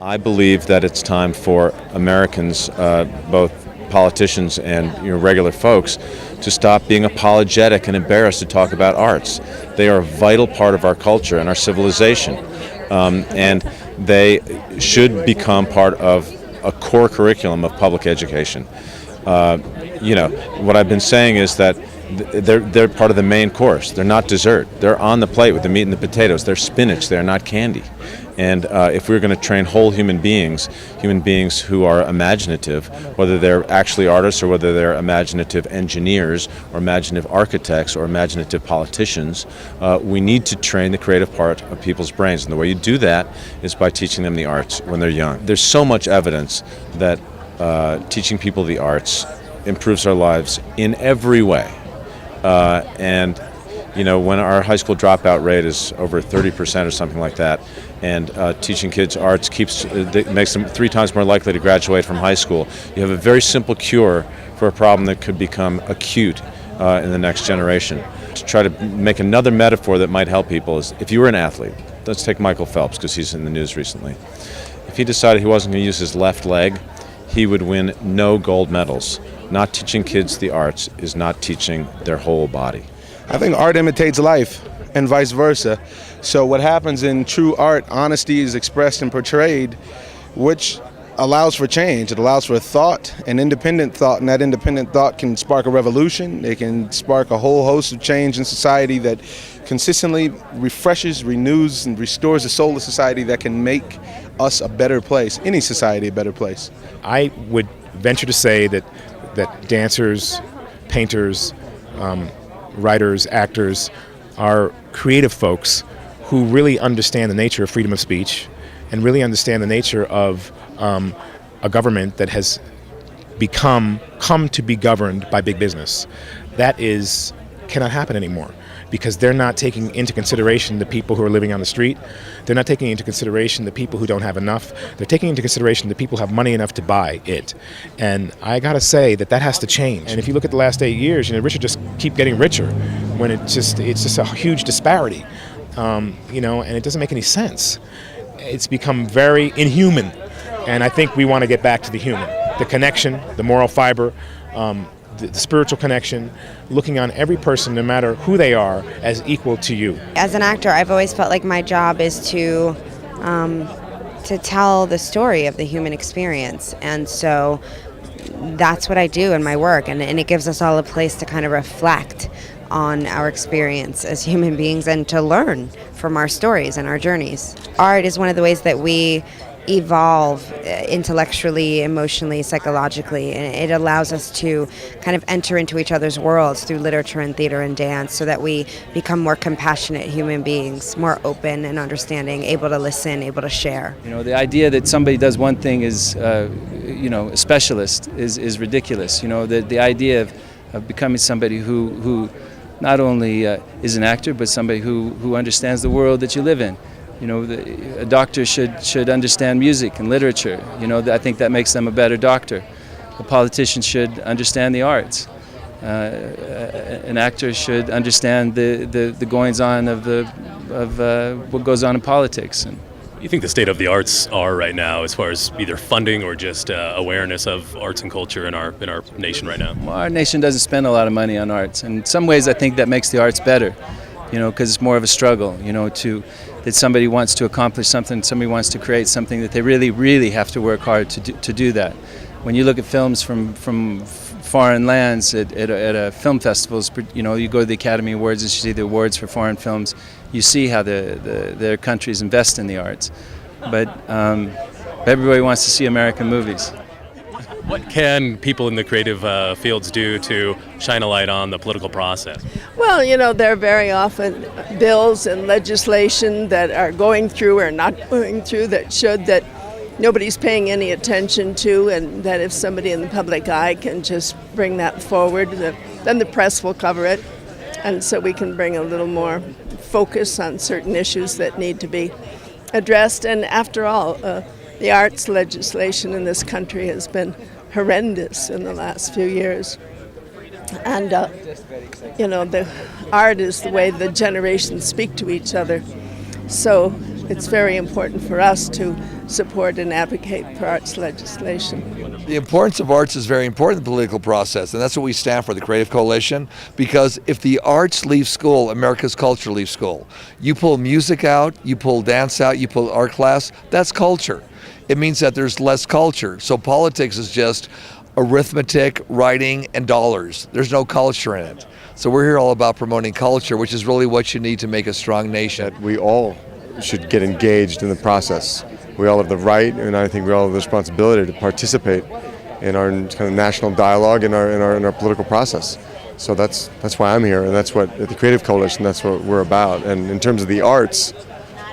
I believe that it's time for Americans, both politicians and regular folks, to stop being apologetic and embarrassed to talk about arts. They are a vital part of our culture and our civilization, and they should become part of a core curriculum of public education. What I've been saying is that they're part of the main course. They're not dessert. They're on the plate with the meat and the potatoes. They're spinach. They're not candy. And if we're going to train whole human beings who are imaginative, whether they're actually artists or whether they're imaginative engineers or imaginative architects or imaginative politicians, we need to train the creative part of people's brains. And the way you do that is by teaching them the arts when they're young. There's so much evidence that teaching people the arts improves their lives in every way. When our high school dropout rate is over 30% or something like that, and teaching kids arts makes them 3 times more likely to graduate from high school, you have a very simple cure for a problem that could become acute in the next generation. To try to make another metaphor that might help people is, if you were an athlete, let's take Michael Phelps because he's in the news recently. If he decided he wasn't going to use his left leg, he would win no gold medals. Not teaching kids the arts is not teaching their whole body. I think art imitates life and vice versa. So what happens in true art, honesty is expressed and portrayed, which allows for change. It allows for thought, an independent thought, and that independent thought can spark a revolution. It can spark a whole host of change in society that consistently refreshes, renews, and restores the soul of society that can make us a better place, any society a better place. I would venture to say that dancers, painters, writers, actors are creative folks who really understand the nature of freedom of speech and really understand the nature of a government that has come to be governed by big business. That cannot happen anymore, because they're not taking into consideration the people who are living on the street. They're not taking into consideration the people who don't have enough. They're taking into consideration the people who have money enough to buy it. And I gotta say that has to change. And if you look at the last 8 years, Richard just keep getting richer when it's just a huge disparity, and it doesn't make any sense. It's become very inhuman. And I think we want to get back to the human, the connection, the moral fiber, the spiritual connection, looking on every person, no matter who they are, as equal to you. As an actor, I've always felt like my job is to tell the story of the human experience, and so that's what I do in my work, and it gives us all a place to kind of reflect on our experience as human beings and to learn from our stories and our journeys. Art is one of the ways that we evolve intellectually, emotionally, psychologically, and it allows us to kind of enter into each other's worlds through literature and theater and dance, so that we become more compassionate human beings, more open and understanding, able to listen, able to share. The idea that somebody does one thing is, a specialist is ridiculous. The idea of becoming somebody who not only is an actor, but somebody who understands the world that you live in. A doctor should understand music and literature. I think that makes them a better doctor. A politician should understand the arts. An actor should understand the goings-on of what goes on in politics. What do you think the state of the arts are right now, as far as either funding or just awareness of arts and culture in our nation right now? Well, our nation doesn't spend a lot of money on arts, and in some ways I think that makes the arts better. Because it's more of a struggle. That somebody wants to accomplish something, somebody wants to create something, that they really, really have to work hard to do that. When you look at films from foreign lands at film festivals, you go to the Academy Awards and you see the awards for foreign films, you see how their countries invest in the arts. But everybody wants to see American movies. What can people in the creative fields do to shine a light on the political process? Well, there are very often bills and legislation that are going through or not going through that showed that nobody's paying any attention to, and that if somebody in the public eye can just bring that forward, then the press will cover it. And so we can bring a little more focus on certain issues that need to be addressed. And after all, the arts legislation in this country has been horrendous in the last few years. And, the art is the way the generations speak to each other. So it's very important for us to support and advocate for arts legislation. The importance of arts is very important in the political process, and that's what we stand for, the Creative Coalition, because if the arts leave school, America's culture leaves school. You pull music out, you pull dance out, you pull art class, that's culture. It means that there's less culture. So politics is just arithmetic, writing, and dollars. There's no culture in it. So we're here all about promoting culture, which is really what you need to make a strong nation. That we all should get engaged in the process. We all have the right, and I think we all have the responsibility to participate in our kind of national dialogue in our political process. So that's why I'm here, and that's what at the Creative Coalition, that's what we're about. And in terms of the arts,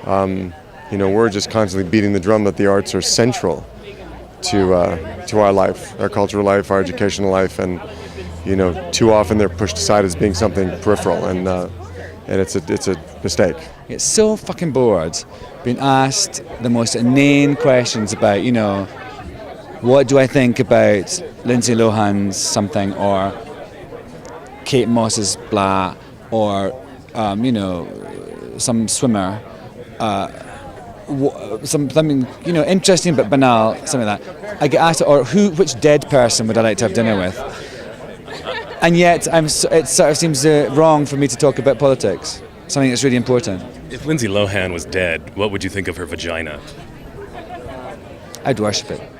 we're just constantly beating the drum that the arts are central to our life, our cultural life, our educational life, and too often they're pushed aside as being something peripheral, and it's a mistake. It's so fucking bored being asked the most inane questions about, what do I think about Lindsay Lohan's something, or Kate Moss's blah, or some swimmer, something interesting but banal, something like that. I get asked, or which dead person would I like to have dinner with? And yet, it sort of seems wrong for me to talk about politics, something that's really important. If Lindsay Lohan was dead, what would you think of her vagina? I'd worship it.